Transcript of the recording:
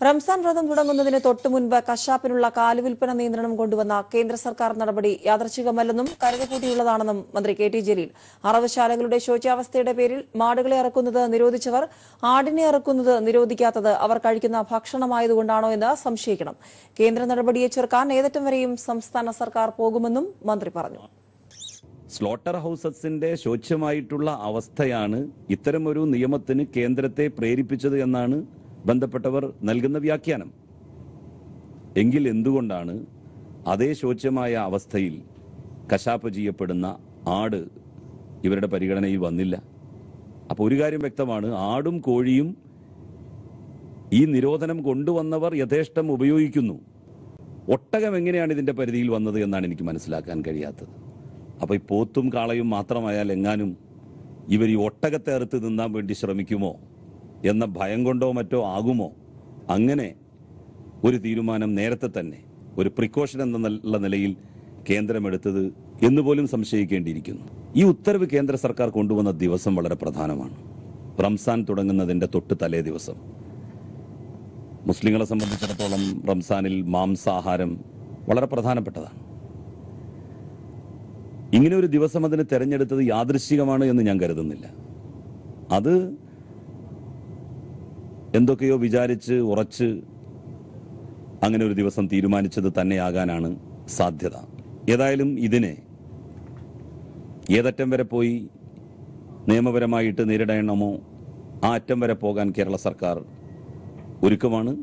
റംസാൻ വ്രതം തുടങ്ങുന്നതിന് തൊട്ടുമുൻപ് കശാപ്പിനുള്ള കാലുവിൽപ്പന നിയന്ത്രണം കൊണ്ടുവന്ന കേന്ദ്ര സർക്കാർ നടപടി യാദൃച്ഛികമല്ലെന്നും കരുതക്കൂട്ടിയുള്ളതാണെന്നും മന്ത്രി കെ ടി ജലീൽ. അറവുശാലകളുടെ ശോച്യാവസ്ഥയുടെ പേരിൽ മാടുകളെ ഇറക്കുന്നത് നിരോധിച്ചവർ ആടിനെ ഇറക്കുന്നത് നിരോധിക്കാത്തത് അവർ കഴിക്കുന്ന ഭക്ഷണമായതുകൊണ്ടാണോ എന്ന് സംശയിക്കണം. കേന്ദ്ര നടപടിയെ ചെറുക്കാൻ ഏതറ്റം വരെയും സംസ്ഥാന സർക്കാർ പോകുമെന്നും മന്ത്രി പറഞ്ഞു. സ്ലോട്ടർ ഹൌസസിന്റെ ശോച്യമായിട്ടുള്ള അവസ്ഥയാണ് ഇത്തരമൊരു നിയമത്തിന് കേന്ദ്രത്തെ പ്രേരിപ്പിച്ചത് എന്നാണ് ബന്ധപ്പെട്ടവർ നൽകുന്ന വ്യാഖ്യാനം. എങ്കിൽ എന്തുകൊണ്ടാണ് അതേ ശോച്യമായ അവസ്ഥയിൽ കശാപ്പ് ചെയ്യപ്പെടുന്ന ആട് ഇവരുടെ പരിഗണനയിൽ വന്നില്ല? അപ്പോൾ ഒരു കാര്യം വ്യക്തമാണ്, ആടും കോഴിയും ഈ നിരോധനം കൊണ്ടുവന്നവർ യഥേഷ്ടം ഉപയോഗിക്കുന്നു. ഒട്ടകം എങ്ങനെയാണ് ഇതിന്റെ പരിധിയിൽ വന്നത് എന്നാണ് എനിക്ക് മനസ്സിലാക്കാൻ കഴിയാത്തത്. അപ്പോൾ ഈ പോത്തും കാളയും മാത്രമായാൽ എങ്ങാനും ഇവർ ഈ ഒട്ടകത്തെ അറുത്ത് തിന്നാൻ വേണ്ടി ശ്രമിക്കുമോ എന്ന ഭയം കൊണ്ടോ മറ്റോ ആകുമോ അങ്ങനെ ഒരു തീരുമാനം നേരത്തെ തന്നെ ഒരു പ്രിക്കോഷൻ എന്നുള്ള നിലയിൽ കേന്ദ്രമെടുത്തത് എന്നുപോലും സംശയിക്കേണ്ടിയിരിക്കുന്നു. ഈ ഉത്തരവ് കേന്ദ്ര സർക്കാർ കൊണ്ടുവന്ന ദിവസം വളരെ പ്രധാനമാണ്. റംസാൻ തുടങ്ങുന്നതിന്റെ തൊട്ട് തലേ ദിവസം. മുസ്ലിങ്ങളെ സംബന്ധിച്ചിടത്തോളം റംസാനിൽ മാംസാഹാരം വളരെ പ്രധാനപ്പെട്ടതാണ്. ഇങ്ങനെ ഒരു ദിവസം അതിന് തെരഞ്ഞെടുത്തത് യാദൃശ്ചികമാണ് എന്ന് ഞാൻ കരുതുന്നില്ല. അത് എന്തൊക്കെയോ വിചാരിച്ച് ഉറച്ച് അങ്ങനെ ഒരു ദിവസം തീരുമാനിച്ചത് തന്നെയാകാനാണ് സാധ്യത. ഏതായാലും ഇതിനെ ഏതറ്റം വരെ പോയി നിയമപരമായിട്ട് നേരിടണമോ ആ അറ്റം വരെ പോകാൻ കേരള സർക്കാർ ഒരുക്കമാണ്.